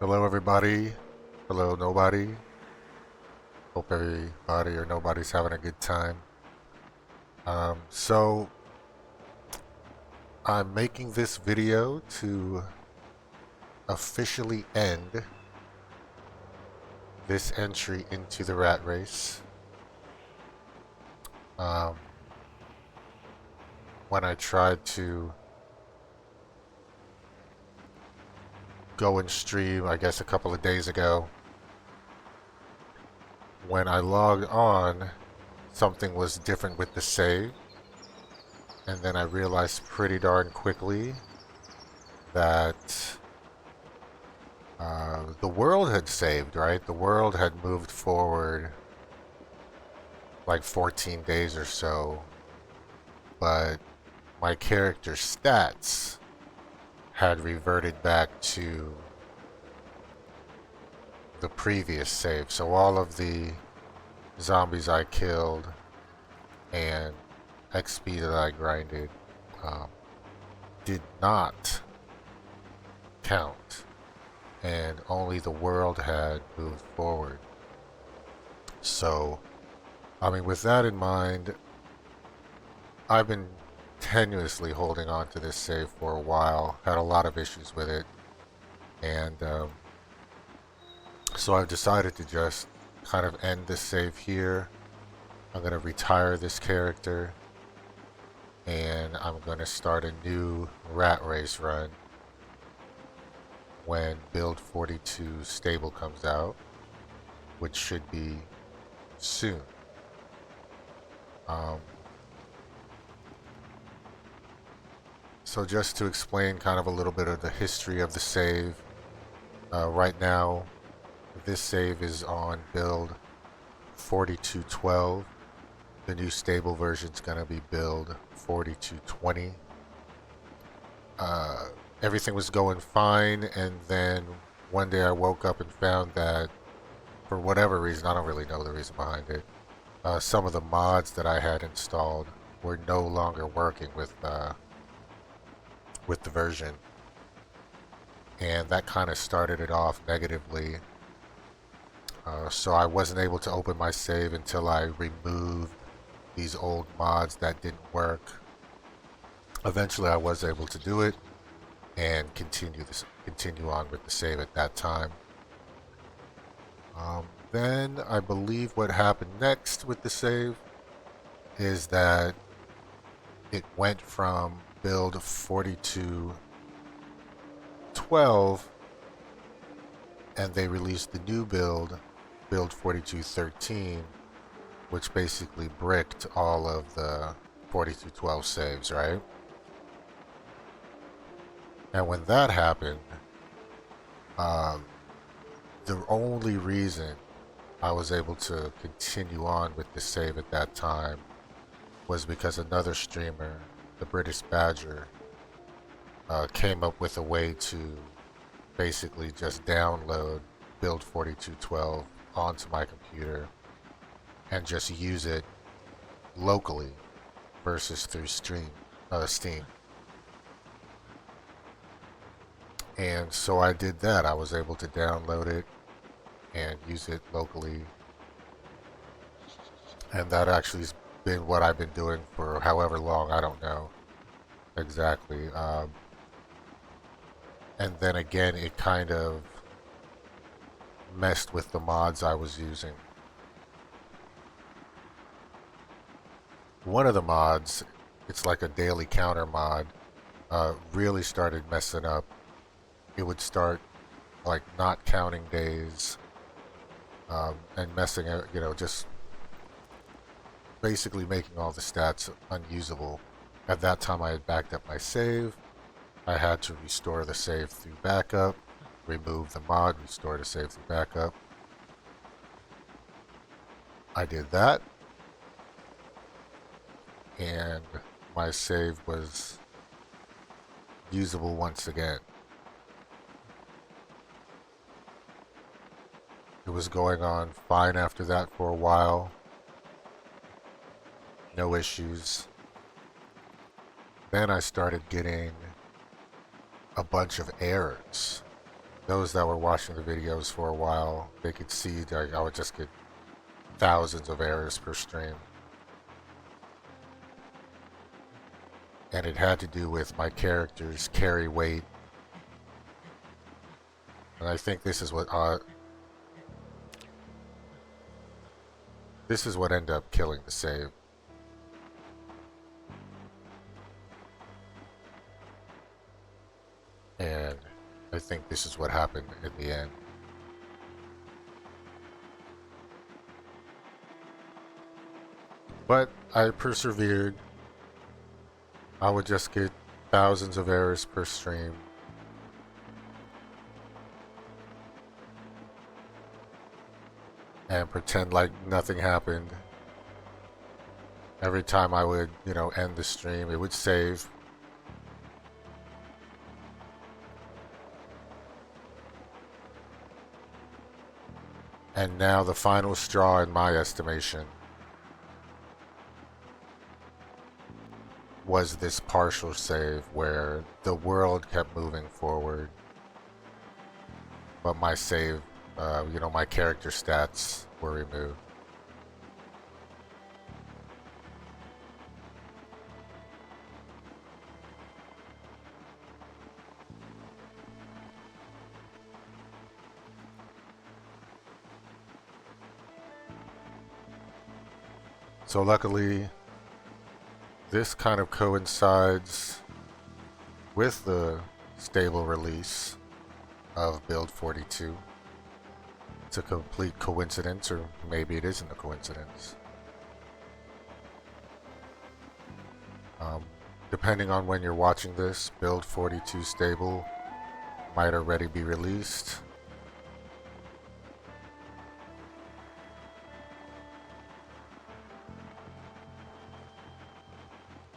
Hello, everybody. Hello, nobody. Hope everybody or nobody's having a good time. So, I'm making this video to officially end this entry into the rat race. Um, when I tried to go and stream, I guess a couple of days ago, when I logged on, something was different with the save. And then I realized pretty darn quickly that the world had saved, right? The world had moved forward like 14 days or so, but my character's stats had reverted back to the previous save. So all of the zombies I killed and XP that I grinded um, did not count, and only the world had moved forward. So, I mean, with that in mind, I've been tenuously holding on to this save for a while, had a lot of issues with it, and so I've decided to just kind of end this save here. I'm going to retire this character, and I'm going to start a new rat race run when build 42 stable comes out, which should be soon. Um, so just to explain kind of a little bit of the history of the save, right now this save is on build 4212. The new stable version is going to be build 4220. Everything was going fine, and then one day I woke up and found that for whatever reason, I don't really know the reason behind it, some of the mods that I had installed were no longer working with the version, and that kind of started it off negatively. So I wasn't able to open my save until I removed these old mods that didn't work. Eventually, I was able to do it and continue on with the save at that time. Then I believe what happened next with the save is that it went from build 4212, and they released the new build 4213, which basically bricked all of the 4212 saves, right? And when that happened, um, the only reason I was able to continue on with the save at that time was because another streamer, the British Badger, came up with a way to basically just download build 4212 onto my computer and just use it locally versus through Steam. And so I did that. I was able to download it and use it locally. And that actually has been what I've been doing for however long. I don't know exactly. And then again, it kind of messed with the mods I was using. One of the mods, it's like a daily counter mod, really started messing up. It would start like not counting days, and messing out, just basically making all the stats unusable. At that time, I had backed up my save. I had to restore the save through backup, remove the mod, restore the save through backup. I did that, and my save was usable once again. It was going on fine after that for a while. No issues. Then I started getting a bunch of errors those that were watching the videos for a while, they could see that I would just get thousands of errors per stream. And it had to do with my character's carry weight. And I think this is what ended up killing the save. And I think this is what happened in the end. But I persevered. I would just get thousands of errors per stream. And pretend like nothing happened. Every time I would, end the stream, it would save. And now the final straw, in my estimation, was this partial save where the world kept moving forward, but my save, my character stats were removed. So luckily, this kind of coincides with the stable release of Build 42. It's a complete coincidence, or maybe it isn't a coincidence. Depending on when you're watching this, Build 42 stable might already be released.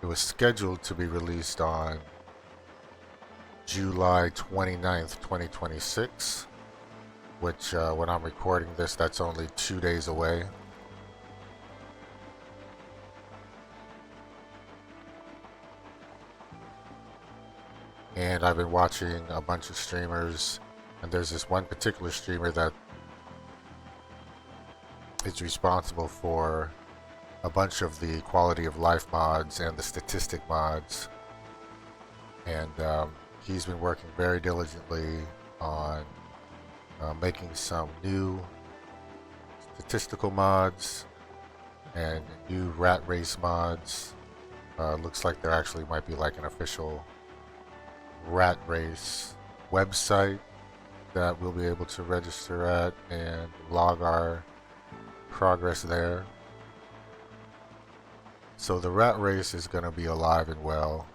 It was scheduled to be released on July 29th, 2026, which when I'm recording this, that's only 2 days away. And I've been watching a bunch of streamers, and there's this one particular streamer that is responsible for a bunch of the quality of life mods and the statistic mods, and he's been working very diligently on making some new statistical mods and new rat race mods. Looks like there actually might be like an official rat race website that we'll be able to register at and log our progress there. So the rat race is going to be alive and well,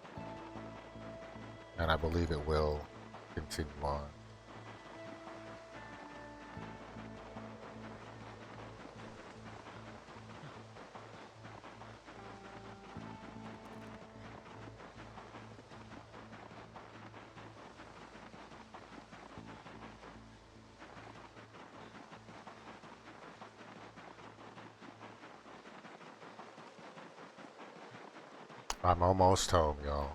and I believe it will continue on. I'm almost home, y'all.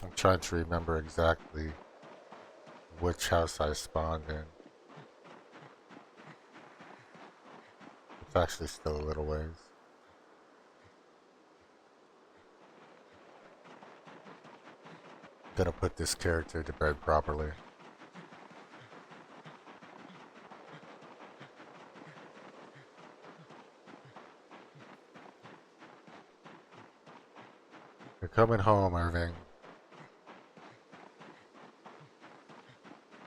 I'm trying to remember exactly which house I spawned in. It's actually still a little ways. Gonna put this character to bed properly. You're coming home, Irving.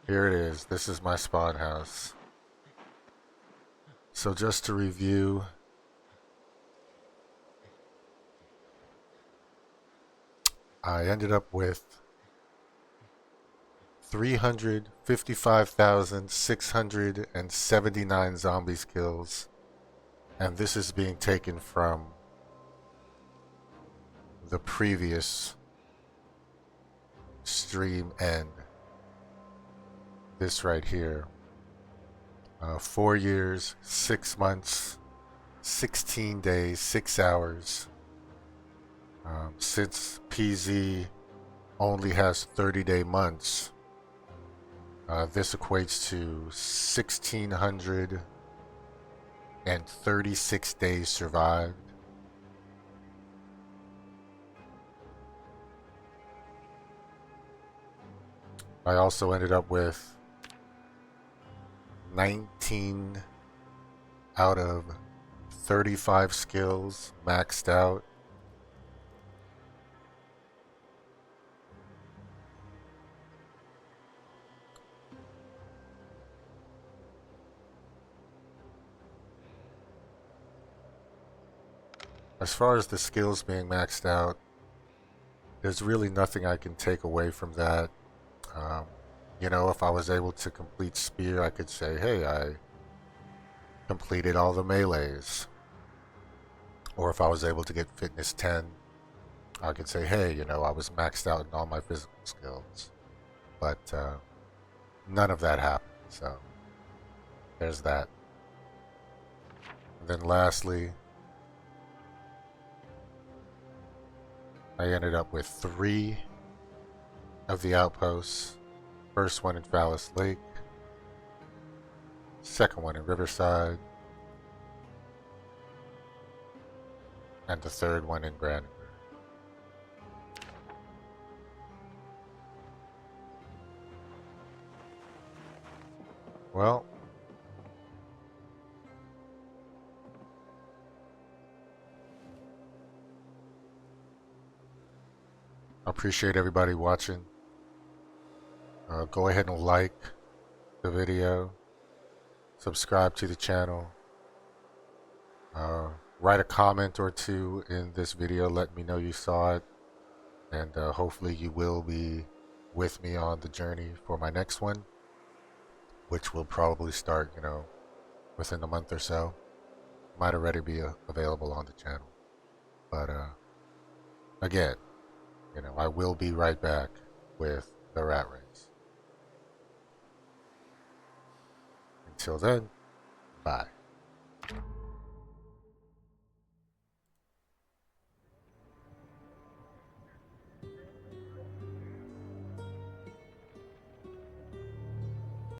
Here it is. This is my spawn house. So just to review, I ended up with 355,679 zombies kills, and this is being taken from the previous stream end. this right here. 4 years, 6 months, 16 days, 6 hours. Since PZ only has 30-day months, this equates to 1,636 days survived. I also ended up with 19 out of 35 skills maxed out. As far as the skills being maxed out, there's really nothing I can take away from that. You know, if I was able to complete Spear, I could say, hey, I completed all the melees. Or if I was able to get Fitness 10, I could say, hey, you know, I was maxed out in all my physical skills. But none of that happened, so there's that. And then lastly, I ended up with 3 of the outposts. First one in Phallus Lake, second one in Riverside, and the third one in Brandenburg. Well, I appreciate everybody watching. Go ahead and like the video, subscribe to the channel, write a comment or two in this video, let me know you saw it, and hopefully you will be with me on the journey for my next one, which will probably start, you know, within a month or so. Might already be available on the channel. But again, you know, I will be right back with the rat race. Until then, bye.